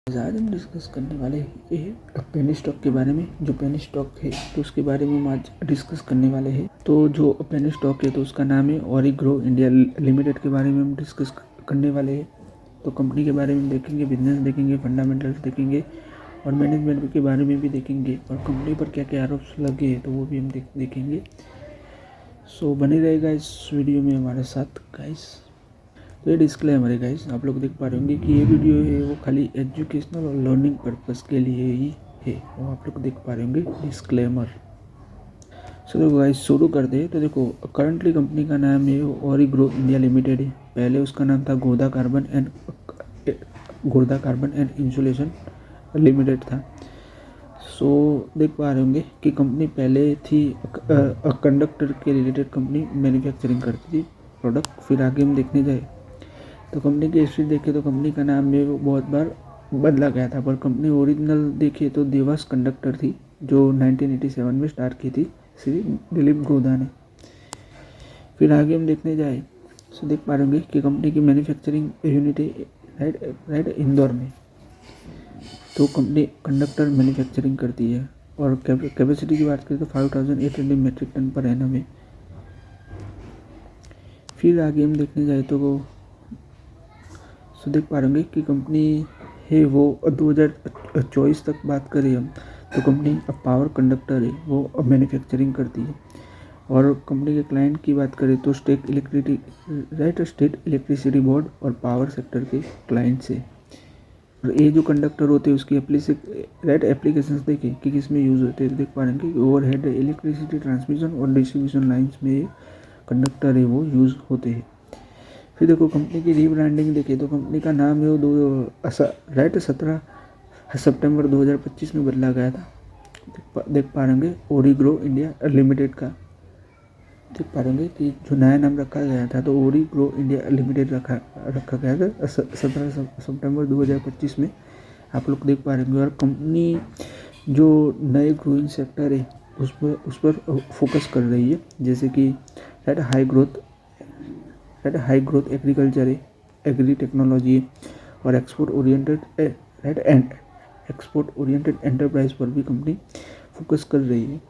आज हम डिस्कस करने वाले हैं पेनी स्टॉक के बारे में। जो पेनी स्टॉक है तो उसके बारे में हम आज डिस्कस करने वाले हैं। तो जो पेनी स्टॉक है तो उसका नाम है ऑरिग्रो इंडिया लिमिटेड के बारे में हम डिस्कस करने वाले हैं। तो कंपनी के बारे में देखेंगे, बिजनेस देखेंगे, फंडामेंटल्स देखेंगे और मैनेजमेंट के बारे में भी देखेंगे और कंपनी पर क्या क्या आरोप लगे हैं तो वो भी हम देखेंगे। सो बने रहेगा इस वीडियो में हमारे साथ गाइस। तो ये डिस्क्लेमर है गाइस, आप लोग देख पा रहे होंगे कि ये वीडियो है वो खाली एजुकेशनल और लर्निंग पर्पस के लिए ही है, वो आप लोग देख पा रहे होंगे डिस्क्लेमर। सो देखो गाइस शुरू कर दे। तो देखो करंटली कंपनी का नाम है ऑरिग्रो इंडिया लिमिटेड है। पहले उसका नाम था गोदा कार्बन एंड इंसुलेशन लिमिटेड था। सो देख पा रहे होंगे कि कंपनी पहले थी कंडक्टर के रिलेटेड कंपनी मैन्युफैक्चरिंग करती थी प्रोडक्ट। फिर आगे हम देखने जाए तो कंपनी की हिस्ट्री देखें तो कंपनी का नाम भी बहुत बार बदला गया था, पर कंपनी ओरिजिनल देखे तो देवास कंडक्टर थी जो 1987 में स्टार्ट की थी श्री दिलीप गोदा ने। फिर आगे हम देखने जाए तो देख पा रहे होंगे कि कंपनी की मैन्युफैक्चरिंग यूनिट राइट इंदौर में। तो कंपनी कंडक्टर मैन्युफैक्चरिंग करती है और कैपेसिटी की बात करें तो 5800 मेट्रिक टन पर एनम है। फिर आगे हम देखने जाए तो देख पा रहे होंगे कि कंपनी है वो 2024 तक बात करें हम तो कंपनी अब पावर कंडक्टर है वो मैन्युफैक्चरिंग करती है। और कंपनी के क्लाइंट की बात करें तो स्टेट इलेक्ट्रिसिटी बोर्ड और पावर सेक्टर के क्लाइंट्स है। और ये जो कंडक्टर होते हैं उसकी एप्लीकेशंस देखें कि किस में यूज़ होते हैं। देख पा रहे हैं कि ओवरहेड इलेक्ट्रिसिटी ट्रांसमिशन और डिस्ट्रीब्यूशन लाइन्स में कंडक्टर है वो यूज़ होते हैं। फिर देखो कंपनी की रीब्रांडिंग देखें तो कंपनी का नाम है वो 17 सितंबर 2025 में बदला गया था। देख पा रहे होंगे ओरिग्रो इंडिया लिमिटेड का। देख पा रहे होंगे कि जो नया नाम रखा गया था तो ओरिग्रो इंडिया लिमिटेड रखा गया था 17 सितंबर 2025 में, आप लोग देख पा रहे होंगे। और कंपनी जो नए ग्रोइंग सेक्टर है उस पर फोकस कर रही है, जैसे कि हाई ग्रोथ एग्रीकल्चर है, एग्री टेक्नोलॉजी है और एक्सपोर्ट ओरिएंटेड एंटरप्राइज पर भी कंपनी फोकस कर रही है।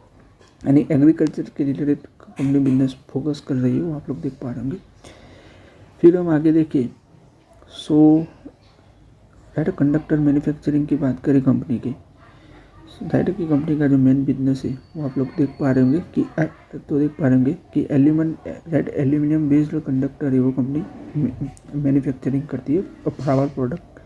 यानी एग्रीकल्चर के रिलेटेड कंपनी बिजनेस फोकस कर रही है, वो आप लोग देख पा रहे होंगे। फिर हम आगे देखिए कंडक्टर मैन्युफैक्चरिंग की बात करें कंपनी की की कंपनी का जो मेन बिजनेस है वो आप लोग देख पा रहे होंगे कि एल्यूमिनियम बेस्ड कंडक्टर है वो कंपनी मैन्युफैक्चरिंग करती है पावर प्रोडक्ट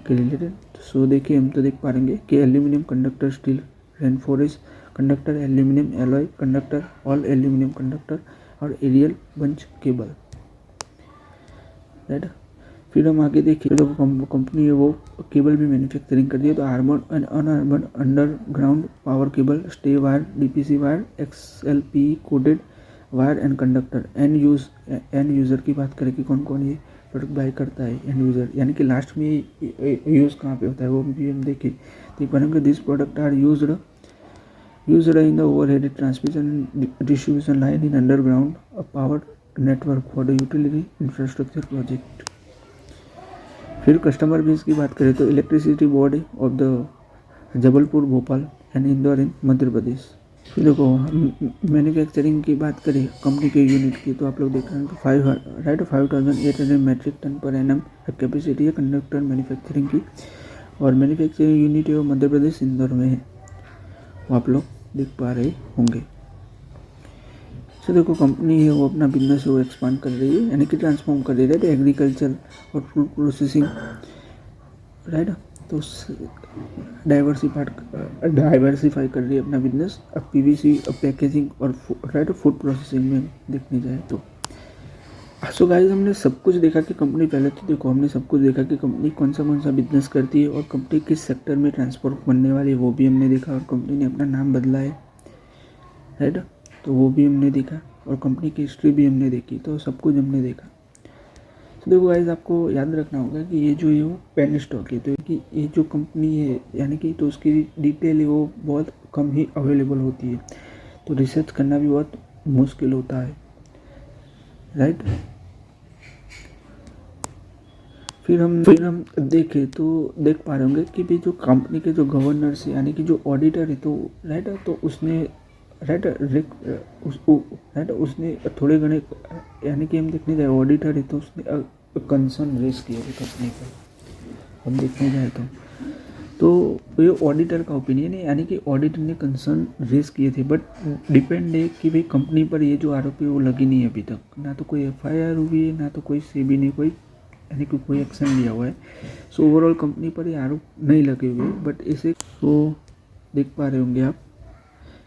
के रिलेटेड। सो देखिए हम तो देख पा रहे कि aluminium conductor, steel reinforce conductor, aluminium alloy conductor, all aluminium conductor और एरियल बंच केबल राइट। फिर हम आगे देखिए तो कंपनी है वो केबल भी मैन्युफैक्चरिंग करती है। तो urban and unurban underground power cable, stay wire, DPC wire, XLP coded wire and conductor. And user की बात करें कि कौन कौन ये प्रोडक्ट बाय करता है एंड यूज़र, यानी कि लास्ट में यूज़ कहाँ पे होता है वो भी हम देखें। तो परंतु this product are used in the overhead transmission distribution line in underground power network for the utility infrastructure project। फिर कस्टमर बेस की बात करें तो electricity board of the Jabalpur, Bhopal and Indore in Madhya Pradesh. फिर देखो मैन्युफैक्चरिंग की बात करें कंपनी के यूनिट की तो आप लोग देख रहे हैं तो 5800 metric ton per annum capacity है कंडक्टर मैन्युफैक्चरिंग की। और मैन्युफैक्चरिंग यूनिट है वो मध्य प्रदेश इंदौर में है, वो आप लोग देख पा रहे होंगे। तो देखो कंपनी है वो अपना बिजनेस वो एक्सपांड कर रही है, यानी कि ट्रांसफॉर्म कर रही है एग्रीकल्चर और फूड प्रोसेसिंग राइट। तो डाइवर्सिफाई कर रही है अपना बिजनेस। अब पीवीसी पैकेजिंग और फूड प्रोसेसिंग में देखने जाए तो सो गाइस हमने सब कुछ देखा कि कंपनी पहले तो देखो हमने सब कुछ देखा कि कंपनी कौन सा बिजनेस करती है और कंपनी किस सेक्टर में ट्रांसफर बनने वाली है वो भी हमने देखा। और कंपनी ने अपना नाम बदला है राइट, तो वो भी हमने देखा और कंपनी की हिस्ट्री भी हमने देखी। तो सब कुछ हमने देखा। तो देखो गाइस आपको याद रखना होगा कि ये जो है वो पेनी स्टॉक है, तो कि ये जो कंपनी है यानी कि तो उसकी डिटेल है वो बहुत कम ही अवेलेबल होती है, तो रिसर्च करना भी बहुत मुश्किल होता है राइट। फिर हम देखें तो देख पा रहे होंगे कि भाई जो कंपनी के जो गवर्नर्स यानी कि जो ऑडिटर है तो राइट, तो उसने राइट राइट उसने थोड़े घने यानी कि हम देखने जाए ऑडिटर है तो उसने कंसर्न रेस किया है कंपनी पर। हम देखने जाए तो ये ऑडिटर का ओपिनियन है, यानी कि ऑडिटर ने कंसर्न रेस किए थे, बट डिपेंड है कि भाई कंपनी पर ये जो आरोप है वो लगी नहीं है अभी तक, ना तो कोई एफआईआर हुई है, ना तो कोई सेबी ने कोई यानी कि कोई एक्शन लिया हुआ है। सो ओवरऑल कंपनी पर ये आरोप नहीं लगे हुए, बट इसे तो देख पा रहे होंगे आप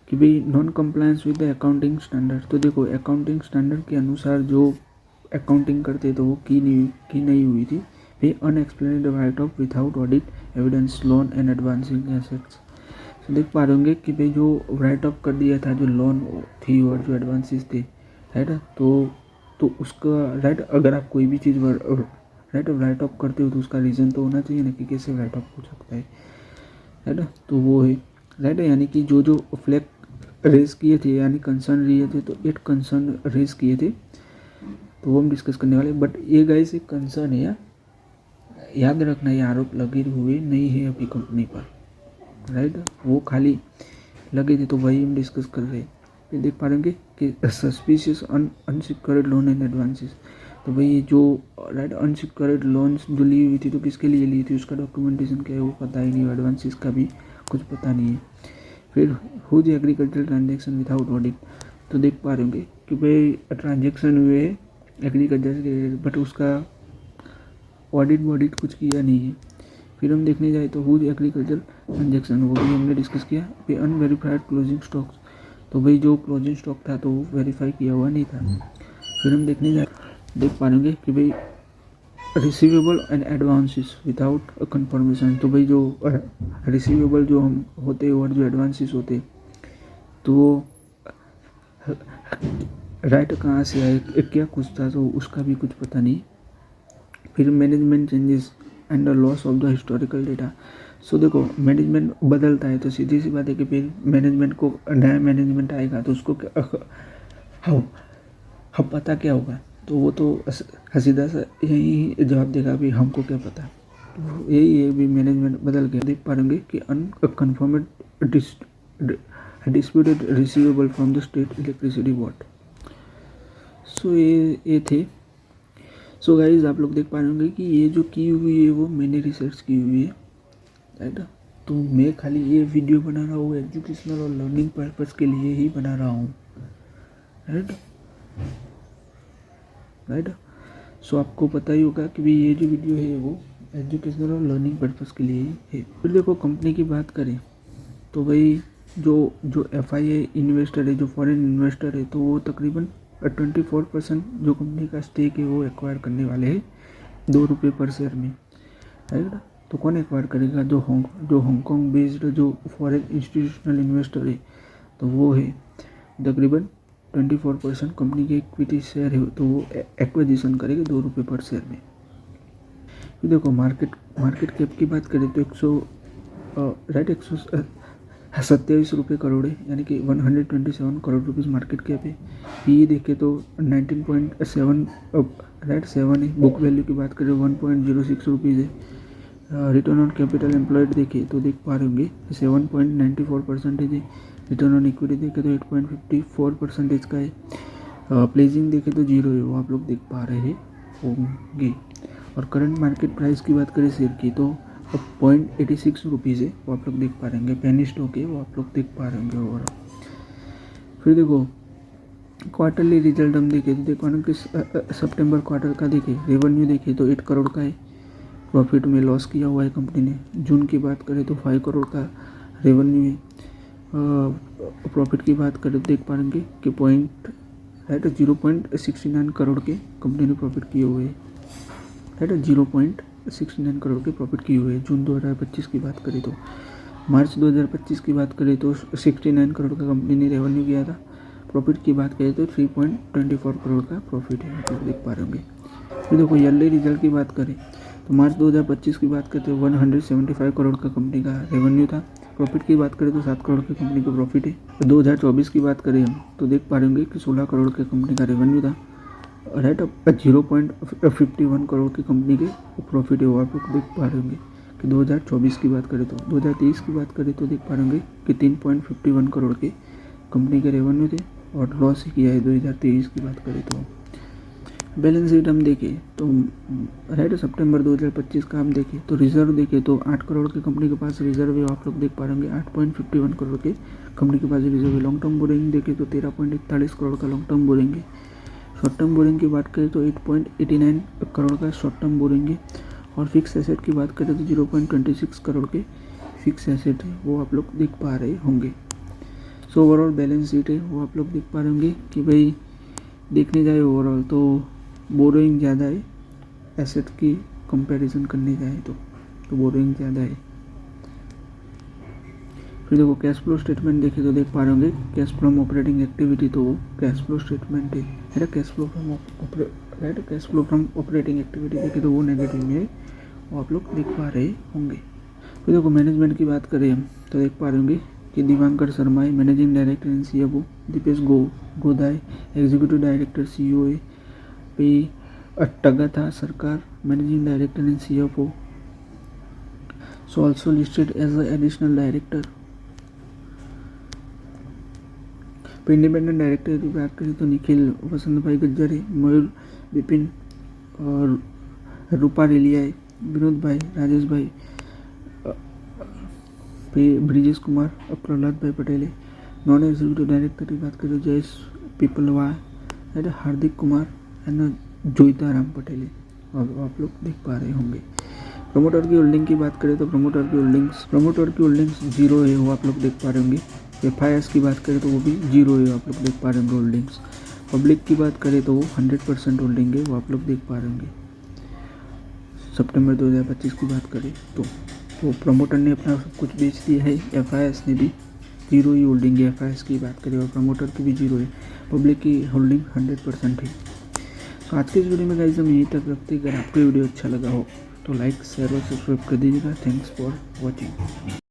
कि भाई non compliance with the accounting standard. तो देखो अकाउंटिंग स्टैंडर्ड के अनुसार जो अकाउंटिंग करते तो वो की नहीं हुई थी। भाई unexplained right of without audit evidence loan and advancing assets. तो देख पा रहे होंगे कि भाई जो राइट ऑफ कर दिया था, जो लोन थी और जो एडवांसेस थे, राइट, तो उसका राइट अगर आप कोई भी चीज़ राइट ऑफ करते हो तो उसका रीज़न तो होना चाहिए ना कि कैसे राइट ऑफ हो सकता है, राइट। तो वो है राइट, यानी कि जो फ्लैग रेज किए थे यानी कंसर्न लिए थे, तो 8 कंसर्न रेज किए थे, तो वो हम डिस्कस करने वाले। बट ये गाइस एक कंसर्न है, याद रखना, ये आरोप लगे हुए नहीं है अभी कंपनी पर, राइट, वो खाली लगे थे तो वही हम डिस्कस कर रहे हैं। फिर देख पा रहे कि suspicious unsecured loan and advances. तो भाई जो राइट अनसिक्योर्ड लोन्स जो ली हुई थी तो किसके लिए ली थी, उसका डॉक्यूमेंटेशन क्या है वो पता ही नहीं, एडवांसेस का भी कुछ पता नहीं है। फिर huge agriculture transaction without audit. तो देख पा रहे होंगे कि भाई ट्रांजेक्शन हुए एग्रीकल्चर के, बट उसका ऑडिट कुछ किया नहीं है। फिर हम देखने जाए तो हुज एग्रीकल्चर ट्रांजेक्शन, वो भी हमने डिस्कस किया। फिर अनवेरीफाइड क्लोजिंग स्टॉक्स, तो भाई जो क्लोजिंग स्टॉक था तो वो वेरीफाई किया हुआ नहीं था। फिर हम देखने जाए देख पा रहे होंगे कि भाई receivable and advances without confirmation. तो भाई जो रिसीवेबल जो हम होते और जो एडवांसेस होते तो वो राइट कहाँ से आए, क्या कुछ था, तो उसका भी कुछ पता नहीं। फिर management changes and the loss of the historical data. So देखो मैनेजमेंट बदलता है तो सीधी सी बात है कि फिर मैनेजमेंट को नया मैनेजमेंट आएगा तो उसको हम पता क्या होगा, तो वो तो सीधा सा यही जवाब देगा भी हमको क्या पता। तो यही है भी मैनेजमेंट बदल गया। देख पा रहे कि unconfirmed disputed receivable from the state electricity board. So ये थे। सो गाइज आप लोग देख पा रहे होंगे कि ये जो की हुई है वो मैंने रिसर्च की हुई है, राइट। तो मैं खाली ये वीडियो बना रहा हूँ एजुकेशनल और लर्निंग पर्पज़ के लिए ही बना रहा हूँ, राइट। सो आपको पता ही होगा कि भाई ये जो वीडियो है वो एजुकेशनल और लर्निंग पर्पज़ के लिए ही है। फिर देखो कंपनी की बात करें तो भाई जो FII इन्वेस्टर है, जो फॉरेन इन्वेस्टर है, तो वो तकरीबन 24% जो कंपनी का स्टेक है वो एक्वायर करने वाले हैं ₹2 पर शेयर में, राइट। तो कौन एक्वायर करेगा, जो हांगकॉन्ग बेस्ड जो फॉरेन इंस्टीट्यूशनल इन्वेस्टर है तो वो है तकरीबन 24% कंपनी के इक्विटी शेयर है, तो वो एक्विजिशन करेगा ₹2 पर शेयर में। फिर देखो मार्केट कैप की बात करें तो 127 करोड़ है, यानी कि 127 करोड़ रुपीज़ मार्केट कैप है। पी देखे तो 19.7 राइट 7 है। बुक वैल्यू की बात करें 1.06 रुपीज़ है। रिटर्न ऑन कैपिटल एम्प्लॉयड देखे तो देख पा रहे होंगे 7.94% है। रिटर्न ऑन इक्विटी देखे तो 8.54% का है। प्लेजिंग देखे तो 0 है, वो आप लोग देख पा रहे होंगे। और करंट मार्केट प्राइस की बात करें शेयर की तो 0.86 रुपीज़ है, वो आप लोग देख पा रहे होंगे। पेनी स्टॉक है, वो आप लोग देख पा रहे होंगे ओवरऑल। फिर देखो क्वार्टरली रिजल्ट हम देखें तो देखो कि सितंबर क्वार्टर का देखें रेवेन्यू देखें तो 8 करोड़ का है, प्रॉफिट में लॉस किया हुआ है कंपनी ने। जून की बात करें तो 5 करोड़ का रेवेन्यू है। प्रॉफिट की बात करें तो देख पा रहे कि 0.69 करोड़ के कंपनी ने प्रॉफिट किए हुए हैं, राइट। 0.69 करोड़ के प्रॉफिट किए हुए हैं जून 2025 की बात करें तो। मार्च 2025 की बात करें तो 69 करोड़ का कंपनी ने रेवेन्यू किया था। प्रॉफिट की बात करें तो 3.24 करोड़ का प्रॉफिट है, आप देख पा रहे होंगे। फिर देखो ईयरली रिजल्ट की बात करें तो मार्च 2025 की बात करते हैं 175 करोड़ का कंपनी का रेवेन्यू था। प्रॉफिट की बात करें तो 7 करोड़ की कंपनी का प्रॉफिट है। 2024 की बात करें हम तो देख पा रहे होंगे कि 16 करोड़ के कंपनी का रेवेन्यू था, राइट। अब 0.51 करोड़ की कंपनी के प्रॉफिट है वो आप लोग देख पा रहे होंगे कि 2024 की बात करें तो 2023 की बात करें तो देख पा रहे होंगे कि 3.51 करोड़ के कंपनी के रेवेन्यू थे और लॉस ही किया है 2023 की बात करें तो। बैलेंस शीट हम देखें तो राइट सितंबर 2025 का हम देखें तो रिजर्व देखें तो 8 करोड़ की कंपनी के पास रिजर्व है, आप लोग देख पा रहे होंगे 8.51 करोड़ के कंपनी के पास रिजर्व है। लॉन्ग टर्म बोरिंग देखें तो 13.41 करोड़ का लॉन्ग टर्म बोरिंग है। शॉर्ट टर्म बोरिंग की बात करें तो 8.89 करोड़ का शॉर्ट टर्म बोरिंग है। और फिक्स एसेट की बात करें तो 0.26 करोड़ के फिक्स एसेट है वो आप लोग देख पा रहे होंगे। सो ओवरऑल बैलेंस शीट है वो आप लोग देख पा रहे होंगे कि भाई देखने जाए ओवरऑल तो बोरोइंग ज़्यादा है, एसेट की कंपैरिजन करने जाए तो बोरोइंग ज़्यादा है। फिर देखो कैश फ्लो स्टेटमेंट देखे तो देख पा रहे होंगे कैश फ्रॉम ऑपरेटिंग एक्टिविटी तो कैश फ्लो स्टेटमेंट है cash flow from operating activity देखे तो वो नेगेटिव में है वो आप लोग देख पा रहे होंगे। फिर देखो मैनेजमेंट की बात करें हम तो देख पा रहे होंगे कि दिवांकर शर्मा है managing director and CFO, Dipesh Godai executive director CEO है, पी टगथा Sarkar managing director and CFO, so also listed as an additional director। Independent director की बात करें तो निखिल वसंत भाई गज्जर है, मयूर विपिन और रूपा रेलिया है, विनोद भाई, राजेश भाई, ब्रिजेश कुमार और प्रहलाद भाई पटेल है। नॉन एग्जीक्यूटिव डायरेक्टर की बात करें तो जयेश पीपलवा है, हार्दिक कुमार एंड जोईता राम पटेल है और आप लोग देख पा रहे होंगे। प्रमोटर की होल्डिंग की बात करें तो प्रमोटर की होल्डिंग्स 0 है वो आप लोग देख पा रहे होंगे। FIS की बात करें तो वो भी 0 है आप लोग देख पा रहे होंगे होल्डिंग्स। पब्लिक की बात करें तो वो 100% होल्डिंग है वो आप लोग देख पा रहे होंगे। सितंबर 2025 की बात करें तो प्रमोटर ने अपना सब कुछ बेच दिया है, FIS ने भी 0 ही होल्डिंग है। FIS की बात करें और प्रमोटर की भी 0 है, पब्लिक की होल्डिंग 100% है। तो आज के इस वीडियो में गाइस हम यहीं तक रखते हैं। अगर आपको वीडियो अच्छा लगा हो तो लाइक शेयर और सब्सक्राइब कर दीजिएगा। Thanks for watching.